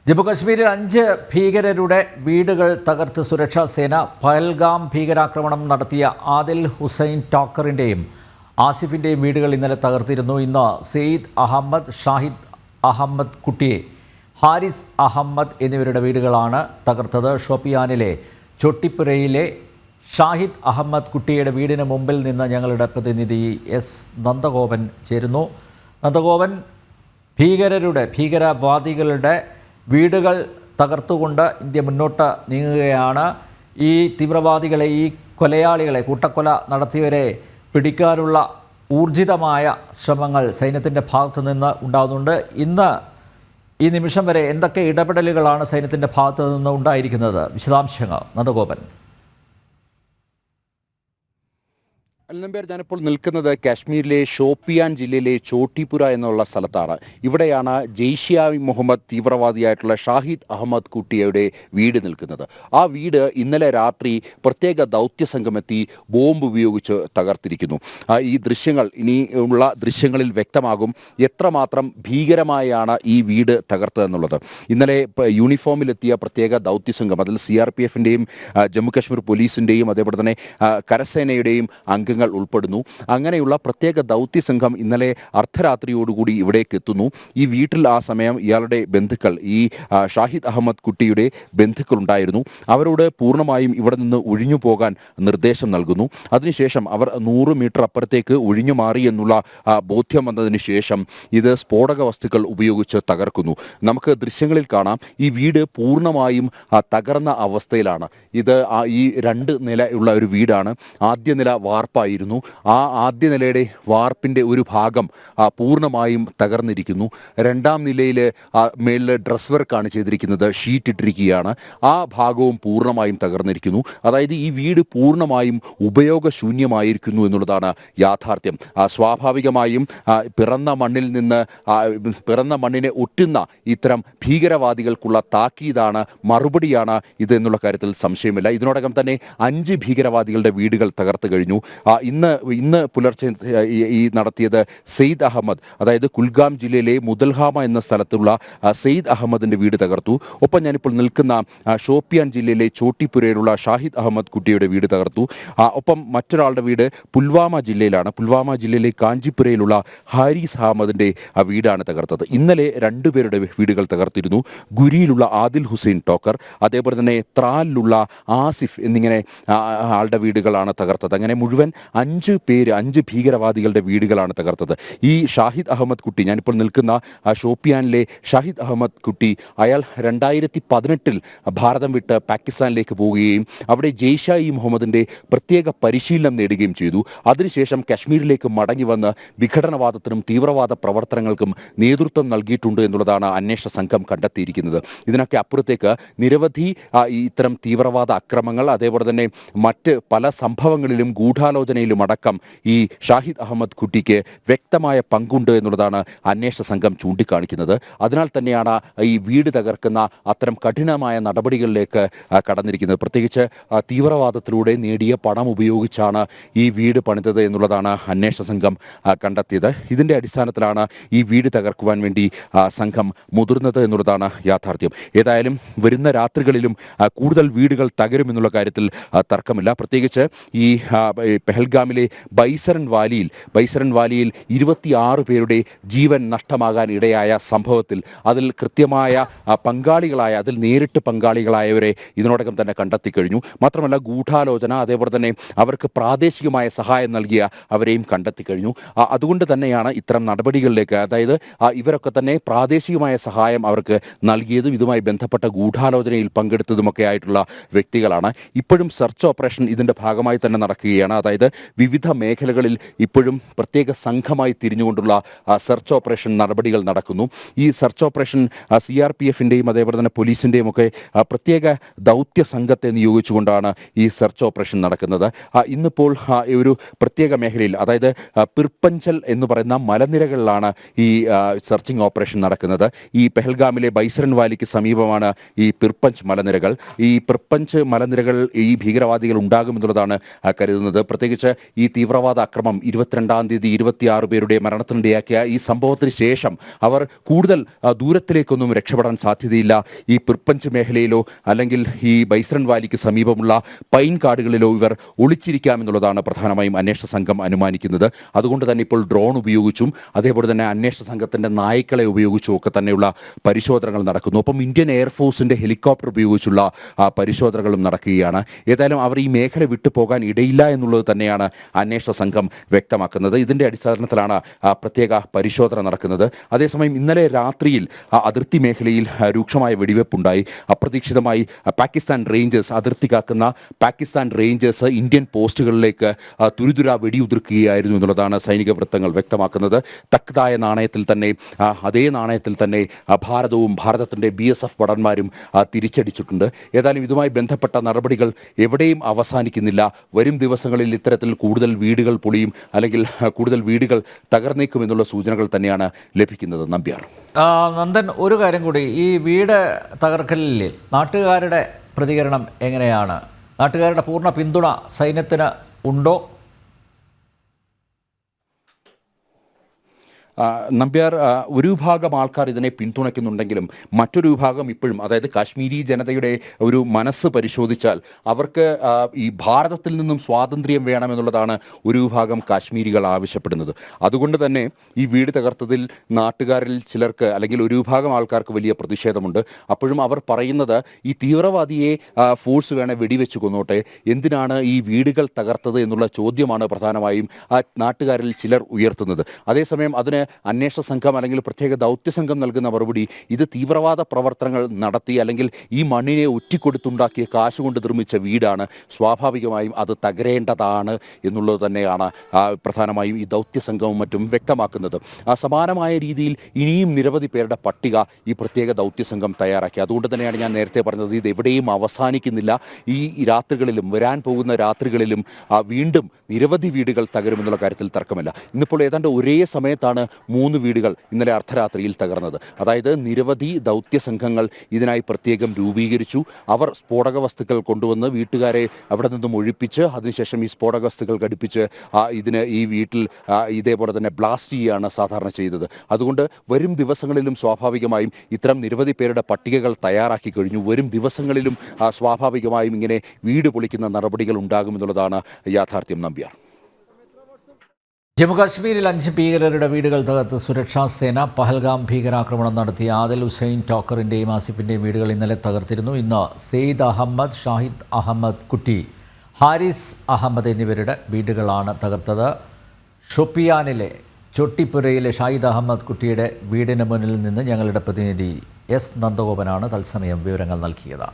ജമ്മുകശ്മീരിൽ 5 ഭീകരരുടെ വീടുകൾ തകർത്ത് സുരക്ഷാ സേന. പഹൽഗാം ഭീകരാക്രമണം നടത്തിയ ആദിൽ ഹുസൈൻ ടോക്കറിൻ്റെയും ആസിഫിൻ്റെയും വീടുകൾ ഇന്നലെ തകർത്തിരുന്നു. ഇന്ന് സെയ്ദ് അഹമ്മദ്, ഷാഹിദ് അഹമ്മദ് കുട്ടിയെ, ഹാരിസ് അഹമ്മദ് എന്നിവരുടെ വീടുകളാണ് തകർത്തത്. ഷോപ്പിയാനിലെ ചൊട്ടിപ്പുരയിലെ ഷാഹിദ് അഹമ്മദ് കുട്ടിയുടെ വീടിന് മുമ്പിൽ നിന്ന് ഞങ്ങളുടെ പ്രതിനിധി എസ് നന്ദഗോപൻ ചേരുന്നു. നന്ദഗോപൻ, ഭീകരവാദികളുടെ വീടുകൾ തകർത്തുകൊണ്ട് ഇന്ത്യ മുന്നോട്ട് നീങ്ങുകയാണ്. ഈ തീവ്രവാദികളെ, ഈ കൊലയാളികളെ, കൂട്ടക്കൊല നടത്തിയവരെ പിടിക്കാനുള്ള ഊർജിതമായ ശ്രമങ്ങൾ സൈന്യത്തിൻ്റെ ഭാഗത്തു നിന്ന് ഉണ്ടാകുന്നുണ്ട്. ഇന്ന് ഈ നിമിഷം വരെ എന്തൊക്കെ ഇടപെടലുകളാണ് സൈന്യത്തിൻ്റെ ഭാഗത്തു നിന്ന് ഉണ്ടായിരിക്കുന്നത്? വിശദാംശങ്ങൾ നന്ദഗോപൻ. അൽനമ്പേർ, ഞാനിപ്പോൾ നിൽക്കുന്നത് കാശ്മീരിലെ ഷോപ്പിയാൻ ജില്ലയിലെ ചോട്ടിപ്പുര എന്നുള്ള സ്ഥലത്താണ്. ഇവിടെയാണ് ജെയ്ഷെ മുഹമ്മദ് തീവ്രവാദിയായിട്ടുള്ള ഷാഹിദ് അഹമ്മദ് കുട്ടിയുടെ വീട് നിൽക്കുന്നത്. ആ വീട് ഇന്നലെ രാത്രി പ്രത്യേക ദൗത്യ സംഘമെത്തി ബോംബ് ഉപയോഗിച്ച് തകർത്തിരിക്കുന്നു. ഈ ദൃശ്യങ്ങൾ, ഇനിയുള്ള ദൃശ്യങ്ങളിൽ വ്യക്തമാകും എത്രമാത്രം ഭീകരമായാണ് ഈ വീട് തകർത്തതെന്നുള്ളത്. ഇന്നലെ യൂണിഫോമിലെത്തിയ പ്രത്യേക ദൗത്യ സംഘം, അതിൽ CRPF-ൻ്റെയും ജമ്മു കാശ്മീർ പോലീസിൻ്റെയും അതേപോലെ തന്നെ കരസേനയുടെയും അംഗങ്ങൾ ഉൾപ്പെടുന്നു. അങ്ങനെയുള്ള പ്രത്യേക ദൗത്യ സംഘം ഇന്നലെ അർദ്ധരാത്രിയോടുകൂടി ഇവിടേക്ക് എത്തുന്നു. ഈ വീട്ടിൽ ആ സമയം ഇയാളുടെ ബന്ധുക്കൾ, ഈ ഷാഹിദ് അഹമ്മദ് കുട്ടിയുടെ ബന്ധുക്കൾ ഉണ്ടായിരുന്നു. അവരോട് പൂർണ്ണമായും ഇവിടെ നിന്ന് ഒഴിഞ്ഞു പോകാൻ നിർദ്ദേശം നൽകുന്നു. അതിനുശേഷം അവർ 100 മീറ്റർ അപ്പുറത്തേക്ക് ഒഴിഞ്ഞു മാറി എന്നുള്ള ബോധ്യം വന്നതിന് ശേഷം ഇത് സ്ഫോടക വസ്തുക്കൾ ഉപയോഗിച്ച് തകർക്കുന്നു. നമുക്ക് ദൃശ്യങ്ങളിൽ കാണാം, ഈ വീട് പൂർണ്ണമായും തകർന്ന അവസ്ഥയിലാണ്. ഇത് ഈ 2 നിലയുള്ള ഒരു വീടാണ്. ആദ്യ നില വാർപ്പായിരുന്നു. ആ ആദ്യ നിലയുടെ വാർപ്പിൻ്റെ ഒരു ഭാഗം പൂർണ്ണമായും തകർന്നിരിക്കുന്നു. 2ാം നിലയിൽ മേളിൽ ഡ്രസ് വർക്കാണ് ചെയ്തിരിക്കുന്നത്, ഷീറ്റ് ഇട്ടിരിക്കുകയാണ്. ആ ഭാഗവും പൂർണ്ണമായും തകർന്നിരിക്കുന്നു. അതായത് ഈ വീട് പൂർണ്ണമായും ഉപയോഗശൂന്യമായിരിക്കുന്നു എന്നുള്ളതാണ് യാഥാർത്ഥ്യം. സ്വാഭാവികമായും പിറന്ന മണ്ണിനെ ഒറ്റുന്ന ഇത്തരം ഭീകരവാദികൾക്കുള്ള താക്കീതാണ്, മറുപടിയാണ് ഇത് എന്നുള്ള കാര്യത്തിൽ സംശയമില്ല. ഇതിനോടകം തന്നെ 5 ഭീകരവാദികളുടെ വീടുകൾ തകർത്ത് കഴിഞ്ഞു. ഇന്ന് പുലർച്ചെ ഈ നടത്തിയത് സെയ്ദ് അഹമ്മദ്, അതായത് കുൽഗാം ജില്ലയിലെ മുദൽഹാമ എന്ന സ്ഥലത്തുള്ള സെയ്ദ് അഹമ്മദിൻ്റെ വീട് തകർത്തു. ഒപ്പം ഞാനിപ്പോൾ നിൽക്കുന്ന ഷോപ്പിയാൻ ജില്ലയിലെ ചോട്ടിപ്പുരയിലുള്ള ഷാഹിദ് അഹമ്മദ് കുട്ടിയുടെ വീട് തകർത്തു. ഒപ്പം മറ്റൊരാളുടെ വീട് പുൽവാമ ജില്ലയിലാണ്. പുൽവാമ ജില്ലയിലെ കാഞ്ചിപ്പുരയിലുള്ള ഹാരിസ് അഹമ്മദിൻ്റെ വീടാണ് തകർത്തത്. ഇന്നലെ 2 പേരുടെ വീടുകൾ തകർത്തിരുന്നു. ഗുരിയിലുള്ള ആദിൽ ഹുസൈൻ ടോക്കർ, അതേപോലെ തന്നെ ത്രാലിലുള്ള ആസിഫ് എന്നിങ്ങനെ ആളുടെ വീടുകളാണ് തകർത്തത്. അങ്ങനെ മുഴുവൻ 5 ഭീകരവാദികളുടെ വീടുകളാണ് തകർത്തത്. ഈ ഷാഹിദ് അഹമ്മദ് കുട്ടി, ഞാനിപ്പോൾ നിൽക്കുന്ന ഷോപ്പിയാനിലെ ഷാഹിദ് അഹമ്മദ് കുട്ടി, അയാൾ 2018 ഭാരതം വിട്ട് പാകിസ്ഥാനിലേക്ക് പോവുകയും അവിടെ ജെയ്ഷെ മുഹമ്മദിൻ്റെ പ്രത്യേക പരിശീലനം നേടുകയും ചെയ്തു. അതിനുശേഷം കാശ്മീരിലേക്ക് മടങ്ങി വന്ന് വിഘടനവാദത്തിനും തീവ്രവാദ പ്രവർത്തനങ്ങൾക്കും നേതൃത്വം നൽകിയിട്ടുണ്ട് എന്നുള്ളതാണ് അന്വേഷണ സംഘം കണ്ടെത്തിയിരിക്കുന്നത്. ഇതിനൊക്കെ അപ്പുറത്തേക്ക് നിരവധി ഇത്തരം തീവ്രവാദ അക്രമങ്ങൾ, അതേപോലെ തന്നെ മറ്റ് പല സംഭവങ്ങളിലും ഗൂഢാലോചനയിലും അടക്കം ഈ ഷാഹിദ് അഹമ്മദ് കുട്ടിക്ക് വ്യക്തമായ പങ്കുണ്ട് എന്നുള്ളതാണ് അന്വേഷണ സംഘം ചൂണ്ടിക്കാണിക്കുന്നത്. അതിനാൽ തന്നെയാണ് ഈ വീട് തകർക്കുന്ന അത്തരം കഠിനമായ നടപടികളിലേക്ക് കടന്നിരിക്കുന്നത്. പ്രത്യേകിച്ച് തീവ്രവാദത്തിലൂടെ നേടിയ പണം ഉപയോഗിച്ചാണ് ഈ വീട് പണിതത് എന്നുള്ളതാണ് അന്വേഷണ സംഘം കണ്ടെത്തിയത്. ഇതിൻ്റെ അടിസ്ഥാനത്തിലാണ് ഈ വീട് തകർക്കുവാൻ വേണ്ടി സംഘം മുതിർന്നത് എന്നുള്ളതാണ് യാഥാർത്ഥ്യം. ഏതായാലും വരുന്ന രാത്രികളിലും കൂടുതൽ വീടുകൾ തകരുമെന്നുള്ള കാര്യത്തിൽ തർക്കമില്ല. പ്രത്യേകിച്ച് ഈ പെഹൽഗാമിലെ ബൈസരൻ വാലിയിൽ 26 പേരുടെ ജീവൻ നഷ്ടമാകാൻ ഇടയായ സംഭവത്തിൽ അതിൽ കൃത്യമായ പങ്കാളികളായ, അതിൽ നേരിട്ട് പങ്കാളികളായവരെ ഇതിനോടകം തന്നെ കണ്ടെത്തിക്കഴിഞ്ഞു. മാത്രമല്ല ഗൂഢാലോചന, അതേപോലെ തന്നെ അവർക്ക് പ്രാദേശികമായ സഹായം നൽകിയ അവരെയും കണ്ടെത്തിക്കഴിഞ്ഞു. അതുകൊണ്ട് തന്നെയാണ് ഇത്തരം നടപടികളിലേക്ക്, അതായത് ഇവരൊക്കെ തന്നെ പ്രാദേശികമായ സഹായം അവർക്ക് നൽകിയതും ഇതുമായി ബന്ധപ്പെട്ട ഗൂഢാലോചനയിൽ പങ്കെടുത്തതുമൊക്കെ ആയിട്ടുള്ള വ്യക്തികളാണ്. ഇപ്പോഴും സെർച്ച് ഓപ്പറേഷൻ ഇതിൻ്റെ ഭാഗമായി തന്നെ നടക്കുകയാണ്. അതായത് വിവിധ മേഖലകളിൽ ഇപ്പോഴും പ്രത്യേക സംഘമായി തിരിഞ്ഞുകൊണ്ടുള്ള സെർച്ച് ഓപ്പറേഷൻ നടപടികൾ നടക്കുന്നു. ഈ സെർച്ച് ഓപ്പറേഷൻ CRPF-ൻ്റെയും അതേപോലെ തന്നെ പോലീസിൻ്റെയും ഒക്കെ പ്രത്യേക ദൗത്യ സംഘത്തെ നിയോഗിച്ചുകൊണ്ടാണ് ഈ സെർച്ച് ഓപ്പറേഷൻ നടക്കുന്നത്. ഇന്നിപ്പോൾ ഒരു പ്രത്യേക മേഖലയിൽ, അതായത് പിർപ്പഞ്ചൽ എന്ന് പറയുന്ന മലനിരകളിലാണ് ഈ സെർച്ചിങ് ഓപ്പറേഷൻ നടക്കുന്നത്. ഈ പെഹൽഗാമിലെ ബൈസരൻ വാലിക്ക് സമീപമാണ് ഈ പിർപ്പഞ്ച് മലനിരകൾ. ഈ പിർപ്പഞ്ച് മലനിരകൾ ഈ ഭീകരവാദികൾ ഉണ്ടാകുമെന്നുള്ളതാണ് കരുതുന്നത്. പ്രത്യേകിച്ച് പ്രത്യേകിച്ച് ഈ തീവ്രവാദ അക്രമം 22-ാം തീയതി 26 പേരുടെ മരണത്തിനിടയാക്കിയ ഈ സംഭവത്തിന് ശേഷം അവർ കൂടുതൽ ദൂരത്തിലേക്കൊന്നും രക്ഷപ്പെടാൻ സാധ്യതയില്ല. ഈ പിർപ്പഞ്ച് മേഖലയിലോ അല്ലെങ്കിൽ ഈ ബൈസൺ വാലിക്ക് സമീപമുള്ള പൈൻ കാടുകളിലോ ഇവർ ഒളിച്ചിരിക്കാമെന്നുള്ളതാണ് പ്രധാനമായും അന്വേഷണ സംഘം അനുമാനിക്കുന്നത്. അതുകൊണ്ട് തന്നെ ഇപ്പോൾ ഡ്രോൺ ഉപയോഗിച്ചും അതേപോലെ തന്നെ അന്വേഷണ സംഘത്തിൻ്റെ നായ്ക്കളെ ഉപയോഗിച്ചും ഒക്കെ തന്നെയുള്ള പരിശോധനകൾ നടക്കുന്നു. ഒപ്പം ഇന്ത്യൻ എയർഫോഴ്സിൻ്റെ ഹെലികോപ്റ്റർ ഉപയോഗിച്ചുള്ള പരിശോധനകളും നടക്കുകയാണ്. ഏതായാലും അവർ ഈ മേഖല വിട്ടുപോകാൻ ഇടയില്ല എന്നുള്ളത് തന്നെയാണ് അന്വേഷണ സംഘം വ്യക്തമാക്കുന്നത്. ഇതിൻ്റെ അടിസ്ഥാനത്തിലാണ് പ്രത്യേക പരിശോധന നടക്കുന്നത്. അതേസമയം ഇന്നലെ രാത്രിയിൽ അതിർത്തി മേഖലയിൽ രൂക്ഷമായ വെടിവെപ്പുണ്ടായി. അപ്രതീക്ഷിതമായി പാകിസ്ഥാൻ റേഞ്ചേഴ്സ് അതിർത്തി കാക്കുന്ന പാകിസ്ഥാൻ റേഞ്ചേഴ്സ് ഇന്ത്യൻ പോസ്റ്റുകളിലേക്ക് തുരുതുര വെടിയുതിർക്കുകയായിരുന്നു എന്നുള്ളതാണ് സൈനിക വൃത്തങ്ങൾ വ്യക്തമാക്കുന്നത്. തക്കതായ നാണയത്തിൽ തന്നെ അതേ നാണയത്തിൽ തന്നെ ഭാരതവും ഭാരതത്തിൻ്റെ BSF ഭടന്മാരും തിരിച്ചടിച്ചിട്ടുണ്ട്. ഏതായാലും ഇതുമായി ബന്ധപ്പെട്ട നടപടികൾ എവിടെയും അവസാനിക്കുന്നില്ല. വരും ദിവസങ്ങളിൽ ഇത്തരത്തിൽ കൂടുതൽ വീടുകൾ പൊളിയും അല്ലെങ്കിൽ കൂടുതൽ വീടുകൾ തകർന്നേക്കുമെന്നുള്ള സൂചനകൾ തന്നെയാണ് ലഭിക്കുന്നത്. നമ്പ്യാർ. നന്ദൻ, ഒരു കാര്യം കൂടി, ഈ വീട് തകർക്കലിൽ നാട്ടുകാരുടെ പ്രതികരണം എങ്ങനെയാണ്? നാട്ടുകാരുടെ പൂർണ്ണ പിന്തുണ സൈന്യത്തിന് ഉണ്ടോ? നമ്പ്യാർ, ഒരു വിഭാഗം ആൾക്കാർ ഇതിനെ പിന്തുണയ്ക്കുന്നുണ്ടെങ്കിലും മറ്റൊരു വിഭാഗം ഇപ്പോഴും, അതായത് കാശ്മീരി ജനതയുടെ ഒരു മനസ്സ് പരിശോധിച്ചാൽ അവർക്ക് ഈ ഭാരതത്തിൽ നിന്നും സ്വാതന്ത്ര്യം വേണമെന്നുള്ളതാണ് ഒരു വിഭാഗം കാശ്മീരികൾ ആവശ്യപ്പെടുന്നത്. അതുകൊണ്ട് തന്നെ ഈ വീട് തകർത്തതിൽ നാട്ടുകാരിൽ ചിലർക്ക് അല്ലെങ്കിൽ ഒരു വിഭാഗം ആൾക്കാർക്ക് വലിയ പ്രതിഷേധമുണ്ട്. അപ്പോഴും അവർ പറയുന്നത് ഈ തീവ്രവാദിയെ ഫോഴ്സ് വേണേൽ വെടിവെച്ച് കൊന്നോട്ടെ, എന്തിനാണ് ഈ വീടുകൾ തകർത്തത് എന്നുള്ള ചോദ്യമാണ് പ്രധാനമായും നാട്ടുകാരിൽ ചിലർ ഉയർത്തുന്നത്. അതേസമയം അതിന് അന്വേഷണ സംഘം അല്ലെങ്കിൽ പ്രത്യേക ദൗത്യ സംഘം നൽകുന്ന മറുപടി ഇത് തീവ്രവാദ പ്രവർത്തനങ്ങൾ നടത്തി അല്ലെങ്കിൽ ഈ മണ്ണിനെ ഒറ്റിക്കൊടുത്തുണ്ടാക്കിയ കാശുകൊണ്ട് നിർമ്മിച്ച വീടാണ്, സ്വാഭാവികമായും അത് തകരേണ്ടതാണ് എന്നുള്ളത് തന്നെയാണ് പ്രധാനമായും ഈ ദൗത്യ സംഘവും മറ്റും വ്യക്തമാക്കുന്നത്. സമാനമായ രീതിയിൽ ഇനിയും നിരവധി പേരുടെ പട്ടിക ഈ പ്രത്യേക ദൗത്യ സംഘം തയ്യാറാക്കി. അതുകൊണ്ട് തന്നെയാണ് ഞാൻ നേരത്തെ പറഞ്ഞത് ഇത് എവിടെയും അവസാനിക്കുന്നില്ല. ഈ രാത്രികളിലും വരാൻ പോകുന്ന രാത്രികളിലും വീണ്ടും നിരവധി വീടുകൾ തകരുമെന്നുള്ള കാര്യത്തിൽ തർക്കമില്ല. ഇന്നിപ്പോൾ ഏതാണ്ട് ഒരേ സമയത്താണ് 3 വീടുകൾ ഇന്നലെ അർദ്ധരാത്രിയിൽ തകർന്നത്. അതായത് നിരവധി ദൗത്യ സംഘങ്ങൾ ഇതിനായി പ്രത്യേകം രൂപീകരിച്ചു. അവർ സ്ഫോടക വസ്തുക്കൾ കൊണ്ടുവന്ന് വീട്ടുകാരെ അവിടെ നിന്നും ഒഴിപ്പിച്ച് അതിനുശേഷം ഈ സ്ഫോടക വസ്തുക്കൾ ഘടിപ്പിച്ച് ഈ വീട്ടിൽ ഇതേപോലെ തന്നെ ബ്ലാസ്റ്റ് ചെയ്യുകയാണ് സാധാരണ ചെയ്തത്. അതുകൊണ്ട് വരും ദിവസങ്ങളിലും സ്വാഭാവികമായും ഇത്തരം നിരവധി പേരുടെ പട്ടികകൾ തയ്യാറാക്കി കഴിഞ്ഞു. വരും ദിവസങ്ങളിലും സ്വാഭാവികമായും ഇങ്ങനെ വീട് പൊളിക്കുന്ന നടപടികൾ ഉണ്ടാകുമെന്നുള്ളതാണ് യാഥാർത്ഥ്യം. നമ്പ്യാർ. ജമ്മുകാശ്മീരിൽ 5 ഭീകരരുടെ വീടുകൾ തകർത്ത് സുരക്ഷാ സേന. പഹൽഗാം ഭീകരാക്രമണം നടത്തിയ ആദിൽ ഹുസൈൻ ടോക്കറിൻ്റെയും ആസിഫിൻ്റെയും വീടുകൾ ഇന്നലെ തകർത്തിരുന്നു. ഇന്ന് സെയ്ദ് അഹമ്മദ്, ഷാഹിദ് അഹമ്മദ് കുട്ടി, ഹാരിസ് അഹമ്മദ് എന്നിവരുടെ വീടുകളാണ് തകർത്തത്. ഷൊപ്പിയാനിലെ ചൊട്ടിപ്പുരയിലെ ഷാഹിദ് അഹമ്മദ് കുട്ടിയുടെ വീടിന് മുന്നിൽ നിന്ന് ഞങ്ങളുടെ പ്രതിനിധി S നന്ദഗോപനാണ് തത്സമയം വിവരങ്ങൾ നൽകിയത്.